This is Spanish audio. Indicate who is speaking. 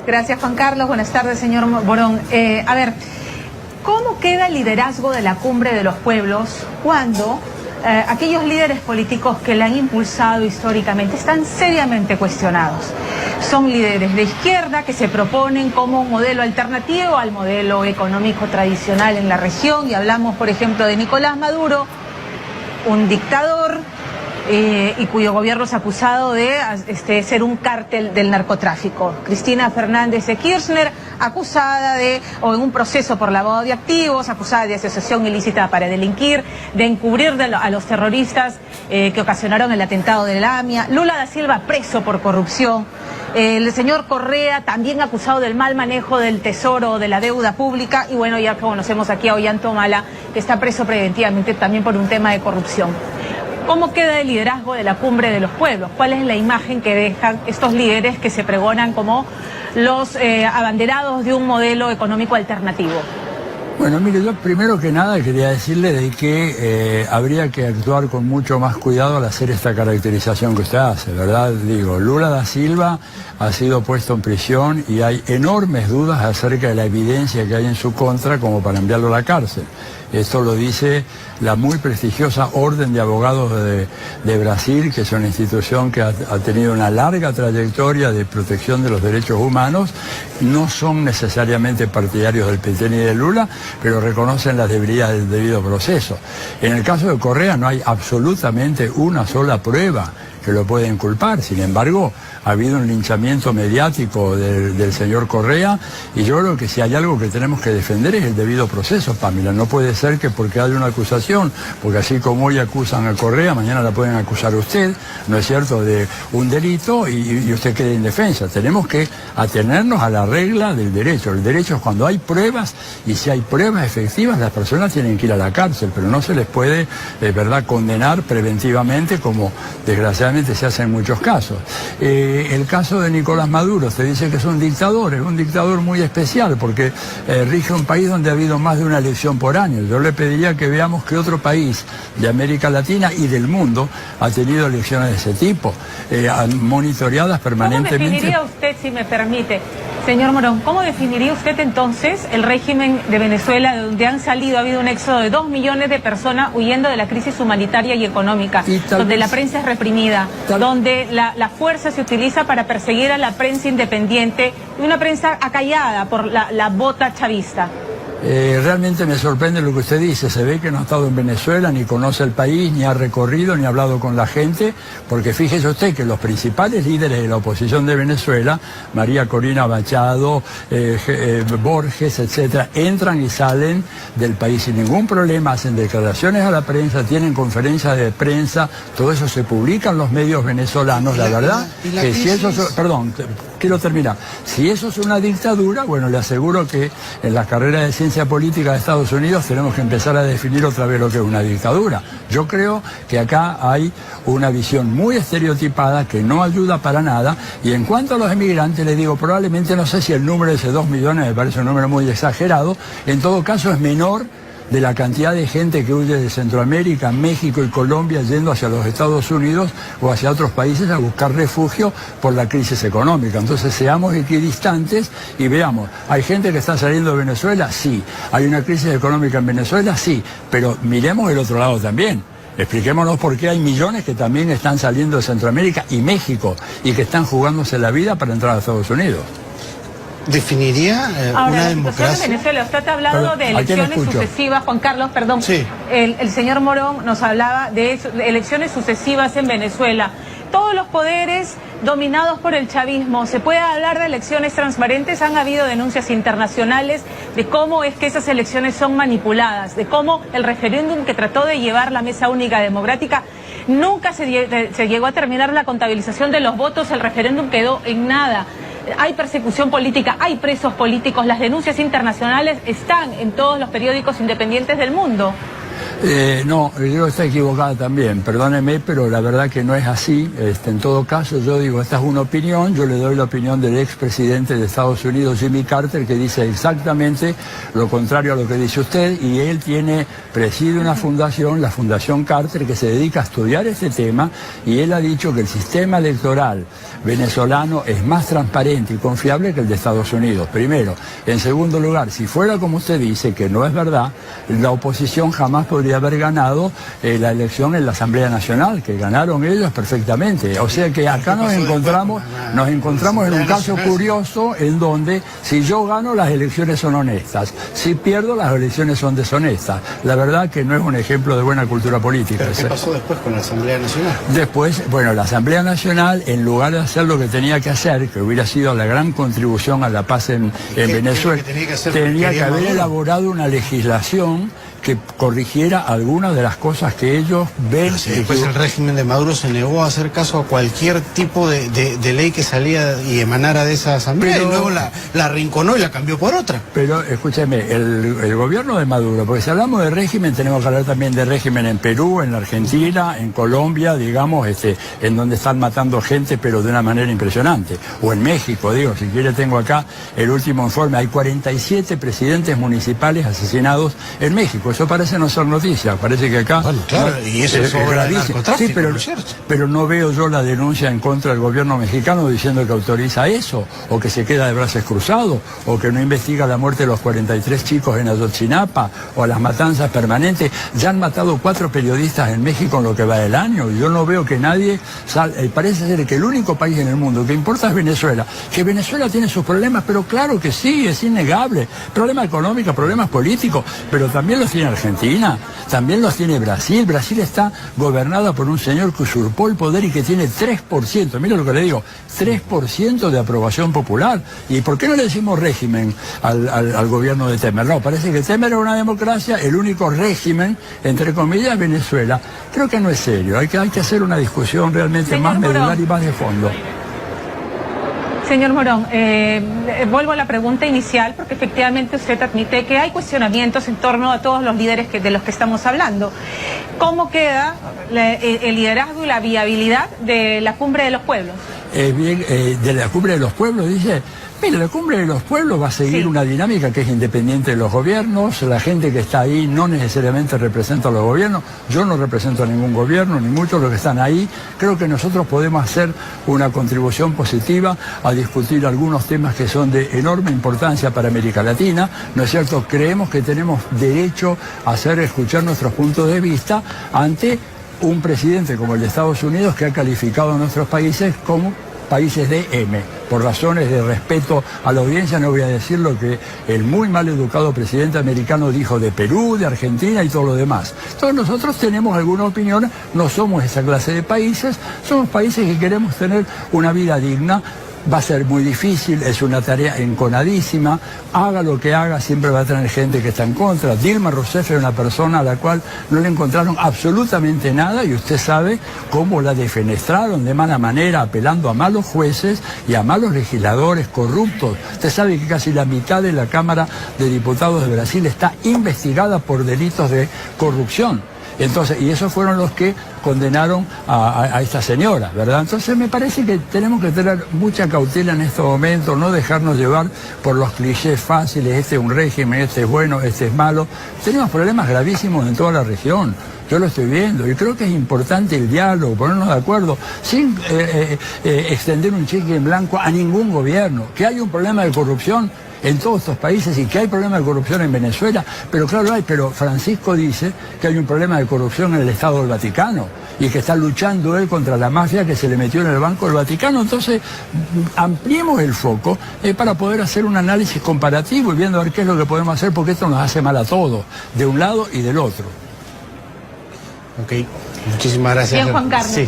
Speaker 1: Gracias, Juan Carlos. Buenas tardes, señor Morón. A ver, ¿cómo queda el liderazgo de la Cumbre de los Pueblos cuando aquellos líderes políticos que la han impulsado históricamente están seriamente cuestionados? Son líderes de izquierda que se proponen como un modelo alternativo al modelo económico tradicional en la región, y hablamos, por ejemplo, de Nicolás Maduro, un dictador y cuyo gobierno es acusado de ser un cártel del narcotráfico. Cristina Fernández de Kirchner, acusada o en un proceso por lavado de activos, acusada de asociación ilícita para delinquir, de encubrir a los terroristas que ocasionaron el atentado de la AMIA. Lula da Silva preso por corrupción. El señor Correa también acusado del mal manejo del tesoro, de la deuda pública, y bueno, ya conocemos aquí a Ollanta Humala, que está preso preventivamente también por un tema de corrupción. ¿Cómo queda el liderazgo de la Cumbre de los Pueblos? ¿Cuál es la imagen que dejan estos líderes que se pregonan como los abanderados de un modelo económico alternativo?
Speaker 2: Bueno, mire, yo primero que nada quería decirle de que habría que actuar con mucho más cuidado al hacer esta caracterización que usted hace, ¿verdad? Digo, Lula da Silva ha sido puesto en prisión y hay enormes dudas acerca de la evidencia que hay en su contra como para enviarlo a la cárcel. Esto lo dice la muy prestigiosa Orden de Abogados de Brasil, que es una institución que ha tenido una larga trayectoria de protección de los derechos humanos. No son necesariamente partidarios del PT ni de Lula, pero reconocen las debilidades del debido proceso. En el caso de Correa no hay absolutamente una sola prueba que lo puede inculpar. Sin embargo, ha habido un linchamiento mediático del señor Correa, y yo creo que si hay algo que tenemos que defender es el debido proceso, Pamela. No puede ser que porque hay una acusación, porque así como hoy acusan a Correa, mañana la pueden acusar a usted, ¿no es cierto?, de un delito y usted quede indefensa. Tenemos que atenernos a la regla del derecho. El derecho es cuando hay pruebas, y si hay pruebas efectivas, las personas tienen que ir a la cárcel, pero no se les puede, verdad, condenar preventivamente como desgraciadamente se hace en muchos casos. El caso de Nicolás Maduro, se dice que es un dictador muy especial, porque rige un país donde ha habido más de una elección por año. Yo le pediría que veamos que otro país de América Latina y del mundo ha tenido elecciones de ese tipo, monitoreadas permanentemente.
Speaker 1: ¿Cómo definiría usted, si me permite, señor Morón, cómo definiría usted entonces el régimen de Venezuela, de donde ha habido un éxodo de 2 millones de personas huyendo de la crisis humanitaria y económica, donde la prensa es reprimida, donde la fuerza se utiliza para perseguir a la prensa independiente, y una prensa acallada por la bota chavista?
Speaker 2: Realmente me sorprende lo que usted dice. Se ve que no ha estado en Venezuela, ni conoce el país, ni ha recorrido, ni ha hablado con la gente, porque fíjese usted que los principales líderes de la oposición de Venezuela, María Corina Machado, Borges, etcétera, entran y salen del país sin ningún problema, hacen declaraciones a la prensa, tienen conferencias de prensa, todo eso se publica en los medios venezolanos. La verdad que si eso, perdón, quiero terminar, si eso es una dictadura, bueno, le aseguro que en la carrera de ciencia política de Estados Unidos tenemos que empezar a definir otra vez lo que es una dictadura. Yo creo que acá hay una visión muy estereotipada que no ayuda para nada. Y en cuanto a los emigrantes, les digo, probablemente, no sé si el número de ese 2 millones me parece un número muy exagerado, en todo caso es menor de la cantidad de gente que huye de Centroamérica, México y Colombia yendo hacia los Estados Unidos o hacia otros países a buscar refugio por la crisis económica. Entonces seamos equidistantes y veamos, ¿hay gente que está saliendo de Venezuela? Sí. ¿Hay una crisis económica en Venezuela? Sí. Pero miremos el otro lado también. Expliquémonos por qué hay millones que también están saliendo de Centroamérica y México y que están jugándose la vida para entrar a Estados Unidos.
Speaker 3: ¿Definiría una democracia?
Speaker 1: En Venezuela, usted ha hablado de elecciones sucesivas, Juan Carlos, perdón.
Speaker 3: Sí.
Speaker 1: El señor Morón nos hablaba de elecciones sucesivas en Venezuela. Todos los poderes dominados por el chavismo. ¿Se puede hablar de elecciones transparentes? Han habido denuncias internacionales de cómo es que esas elecciones son manipuladas, de cómo el referéndum que trató de llevar la Mesa Única Democrática nunca se llegó a terminar la contabilización de los votos, el referéndum quedó en nada. Hay persecución política, hay presos políticos, las denuncias internacionales están en todos los periódicos independientes del mundo.
Speaker 2: No, yo creo que está equivocada también, perdóneme, pero la verdad que no es así. En todo caso, yo digo, esta es una opinión, yo le doy la opinión del expresidente de Estados Unidos, Jimmy Carter, que dice exactamente lo contrario a lo que dice usted, y él preside una fundación, la Fundación Carter, que se dedica a estudiar este tema, y él ha dicho que el sistema electoral venezolano es más transparente y confiable que el de Estados Unidos, primero. En segundo lugar, si fuera como usted dice, que no es verdad, la oposición jamás podría haber ganado la elección en la Asamblea Nacional, que ganaron ellos perfectamente. O sea que acá nos encontramos en un caso curioso en donde si yo gano las elecciones son honestas, si pierdo las elecciones son deshonestas. La verdad que no es un ejemplo de buena cultura política.
Speaker 3: ¿Pero qué pasó después con la Asamblea Nacional?
Speaker 2: Después, bueno, la Asamblea Nacional, en lugar de hacer lo que tenía que hacer, que hubiera sido la gran contribución a la paz en Venezuela, tenía que haber elaborado una legislación que corrigiera algunas de las cosas que ellos ven.
Speaker 3: Si después el régimen de Maduro se negó a hacer caso a cualquier tipo de ley que salía y emanara de esa asamblea, y luego la arrinconó y la cambió por otra.
Speaker 2: Pero escúcheme, el gobierno de Maduro, porque si hablamos de régimen tenemos que hablar también de régimen en Perú, en la Argentina, en Colombia, digamos, en donde están matando gente pero de una manera impresionante, o en México, digo, si quiere tengo acá el último informe, hay 47 presidentes municipales asesinados en México. Eso parece no ser noticia, parece que acá...
Speaker 3: Bueno, claro, y eso es obra del narcotráfico,
Speaker 2: sí, pero no veo yo la denuncia en contra del gobierno mexicano diciendo que autoriza eso, o que se queda de brazos cruzados, o que no investiga la muerte de los 43 chicos en Ayotzinapa, o las matanzas permanentes. Ya han matado 4 periodistas en México en lo que va del año, y yo no veo que nadie... parece ser que el único país en el mundo que importa es Venezuela, que Venezuela tiene sus problemas, pero claro que sí, es innegable, problemas económicos, problemas políticos, pero también los tiene Argentina, también los tiene Brasil. Brasil está gobernada por un señor que usurpó el poder y que tiene 3%, mira lo que le digo, 3% de aprobación popular. ¿Y por qué no le decimos régimen al gobierno de Temer? No, parece que Temer es una democracia, el único régimen, entre comillas, Venezuela. Creo que no es serio, hay que hacer una discusión realmente más medular y más de fondo.
Speaker 1: Señor Morón, vuelvo a la pregunta inicial, porque efectivamente usted admite que hay cuestionamientos en torno a todos los líderes de los que estamos hablando. ¿Cómo queda el liderazgo y la viabilidad de la Cumbre de los Pueblos?
Speaker 2: De la Cumbre de los Pueblos, dice... Mire, la Cumbre de los Pueblos va a seguir una dinámica que es independiente de los gobiernos. La gente que está ahí no necesariamente representa a los gobiernos. Yo no represento a ningún gobierno, ni muchos de los que están ahí. Creo que nosotros podemos hacer una contribución positiva a discutir algunos temas que son de enorme importancia para América Latina. ¿No es cierto? Creemos que tenemos derecho a hacer escuchar nuestros puntos de vista ante un presidente como el de Estados Unidos, que ha calificado a nuestros países como países de M. Por razones de respeto a la audiencia no voy a decir lo que el muy mal educado presidente americano dijo de Perú, de Argentina y todo lo demás. Entonces nosotros tenemos alguna opinión, no somos esa clase de países, somos países que queremos tener una vida digna. Va a ser muy difícil, es una tarea enconadísima, haga lo que haga, siempre va a tener gente que está en contra. Dilma Rousseff es una persona a la cual no le encontraron absolutamente nada, y usted sabe cómo la defenestraron de mala manera, apelando a malos jueces y a malos legisladores corruptos. Usted sabe que casi la mitad de la Cámara de Diputados de Brasil está investigada por delitos de corrupción. Entonces, y esos fueron los que condenaron a esta señora, ¿verdad? Entonces me parece que tenemos que tener mucha cautela en estos momentos, no dejarnos llevar por los clichés fáciles, este es un régimen, este es bueno, este es malo. Tenemos problemas gravísimos en toda la región. Yo lo estoy viendo y creo que es importante el diálogo, ponernos de acuerdo, sin extender un cheque en blanco a ningún gobierno. Que hay un problema de corrupción en todos estos países y que hay problema de corrupción en Venezuela, pero claro hay, pero Francisco dice que hay un problema de corrupción en el Estado del Vaticano y que está luchando él contra la mafia que se le metió en el Banco del Vaticano. Entonces ampliemos el foco para poder hacer un análisis comparativo y viendo a ver qué es lo que podemos hacer, porque esto nos hace mal a todos, de un lado y del otro.
Speaker 3: Ok, muchísimas gracias.
Speaker 1: Bien, Juan Carlos.
Speaker 3: Sí.